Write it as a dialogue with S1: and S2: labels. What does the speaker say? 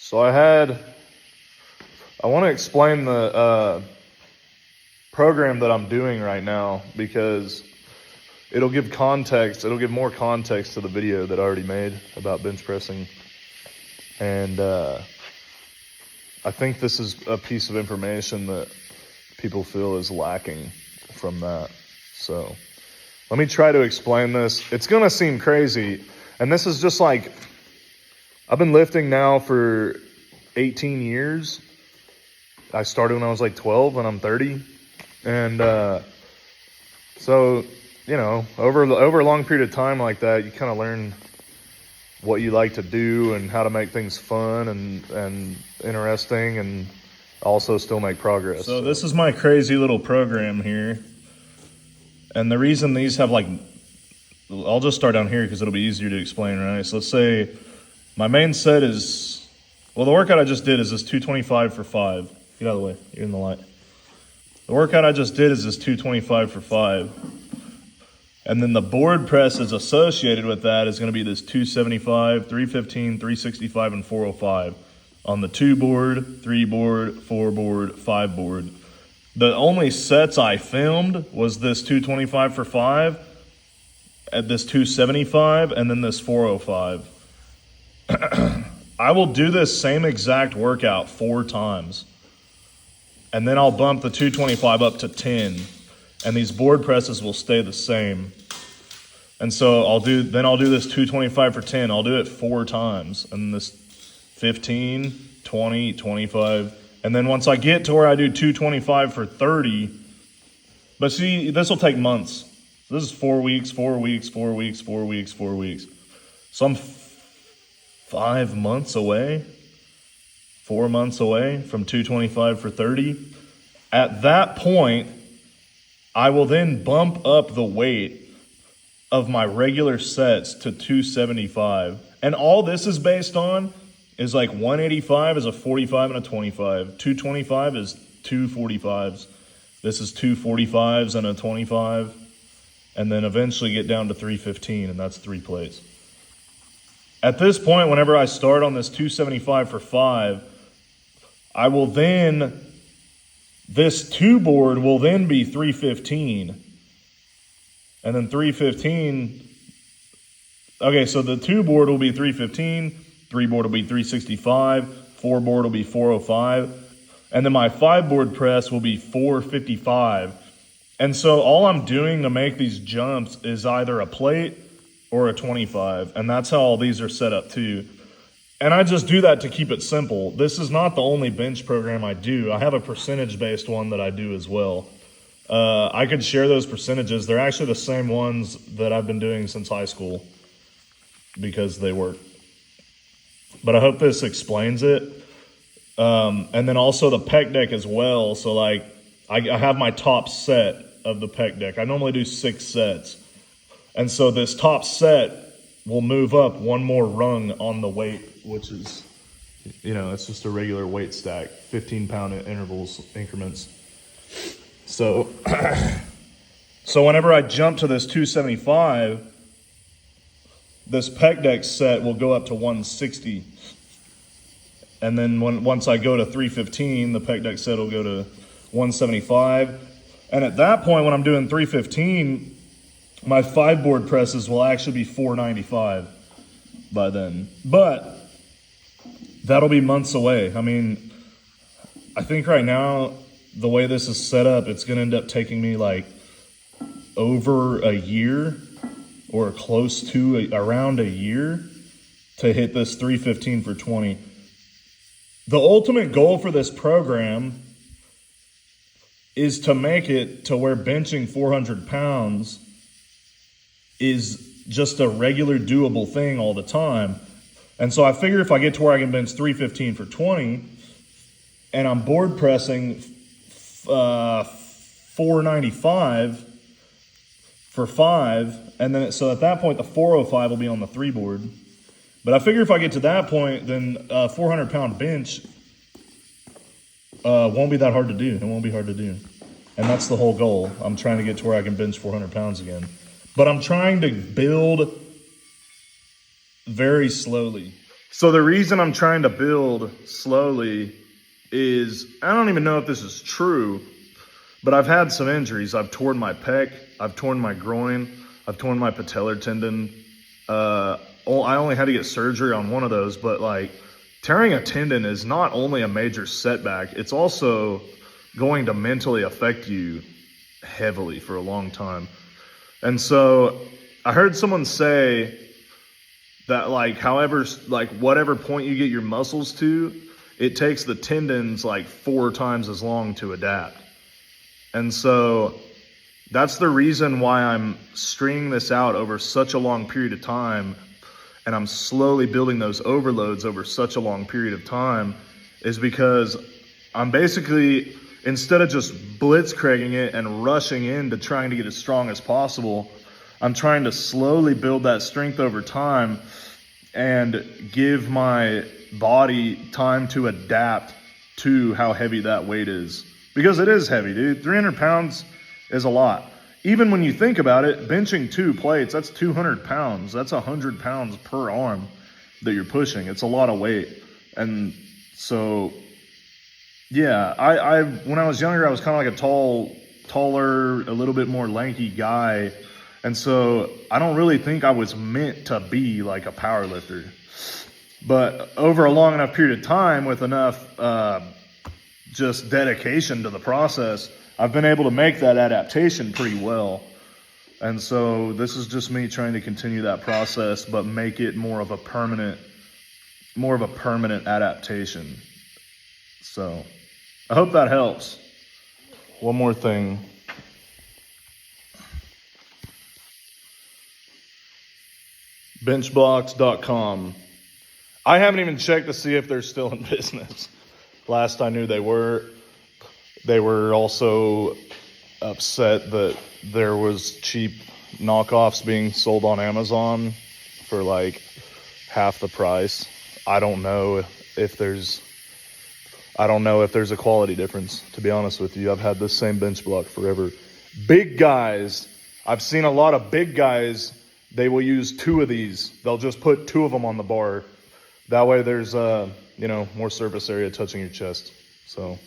S1: So I want to explain the program that I'm doing right now because it'll give more context to the video that I already made about bench pressing. And I think this is a piece of information that people feel is lacking from that. So let me try to explain this. It's going to seem crazy. And this is just like, I've been lifting now for 18 years. I started when I was like 12 and I'm 30. And so, you know, over a long period of time like that, you kind of learn what you like to do and how to make things fun and interesting and also still make progress. So this is my crazy little program here. And the reason these have like, I'll just start down here because it'll be easier to explain, right? So let's say my main set is, well, the workout I just did is this 225 for 5. Get out of the way, you're in the light. The workout I just did is this 225 for 5. And then the board press is associated with that is going to be this 275, 315, 365, and 405 on the 2 board, 3 board, 4 board, 5 board. The only sets I filmed was this 225 for 5, at this 275, and then this 405. I will do this same exact workout 4 times. And then I'll bump the 225 up to 10. And these board presses will stay the same. And so I'll do this 225 for 10. I'll do it 4 times. And this 15, 20, 25. And then once I get to where I do 225 for 30, but see, this will take months. This is 4 weeks, 4 weeks, 4 weeks, 4 weeks, 4 weeks. So I'm 5 months away, 4 months away from 225 for 30. At that point, I will then bump up the weight of my regular sets to 275. And all this is based on is like 185 is a 45 and a 25. 225 is 2 45s. This is 2 45s and a 25. And then eventually get down to 315, and that's 3 plates. At this point, whenever I start on this 275 for 5, I will then, this 2 board will then be 315. And then 315, okay, so the 2 board will be 315, 3 board will be 365, 4 board will be 405, and then my 5 board press will be 455. And so all I'm doing to make these jumps is either a plate or a 25. And that's how all these are set up too. And I just do that to keep it simple. This is not the only bench program I do. I have a percentage-based one that I do as well. I could share those percentages. They're actually the same ones that I've been doing since high school because they work. But I hope this explains it. And then also the pec deck as well. So like I have my top set of the pec deck. I normally do 6 sets. And so this top set will move up 1 more rung on the weight, which is, you know, it's just a regular weight stack, 15-pound intervals, increments. So, so whenever I jump to this 275, this pec deck set will go up to 160. And then once I go to 315, the pec deck set will go to 175. And at that point, when I'm doing 315, my 5 board presses will actually be 495 by then. But that'll be months away. I mean, I think right now, the way this is set up, it's going to end up taking me like over a year or close to around a year to hit this 315 for 20. The ultimate goal for this program is to make it to where benching 400 pounds is just a regular doable thing all the time. And so I figure if I get to where I can bench 315 for 20 and I'm board pressing 495 for 5, and then so at that point the 405 will be on the 3 board. But I figure if I get to that point, then 400-pound bench won't be that hard to do. It won't be hard to do. And that's the whole goal. I'm trying to get to where I can bench 400 pounds again. But I'm trying to build very slowly. So the reason I'm trying to build slowly is, I don't even know if this is true, but I've had some injuries. I've torn my pec, I've torn my groin, I've torn my patellar tendon. I only had to get surgery on one of those, but like tearing a tendon is not only a major setback, it's also going to mentally affect you heavily for a long time. And so I heard someone say that like whatever point you get your muscles to, it takes the tendons like 4 times as long to adapt. And so that's the reason why I'm stringing this out over such a long period of time, and I'm slowly building those overloads over such a long period of time, is because I'm basically, instead of just blitzcragging it and rushing into trying to get as strong as possible, I'm trying to slowly build that strength over time and give my body time to adapt to how heavy that weight is. Because it is heavy, dude. 300 pounds is a lot. Even when you think about it, benching 2 plates, that's 200 pounds. That's 100 pounds per arm that you're pushing. It's a lot of weight. And so, yeah, I when I was younger, I was kind of like a taller, a little bit more lanky guy. And so I don't really think I was meant to be like a power lifter. But over a long enough period of time, with enough just dedication to the process, I've been able to make that adaptation pretty well. And so this is just me trying to continue that process, but make it more of a permanent adaptation. So I hope that helps. One more thing. Benchblocks.com. I haven't even checked to see if they're still in business. Last I knew they were. They were also upset that there was cheap knockoffs being sold on Amazon for like half the price. I don't know if there's a quality difference, to be honest with you. I've had this same bench block forever. Big guys, I've seen a lot of big guys, they will use 2 of these. They'll just put 2 of them on the bar. That way there's more surface area touching your chest. So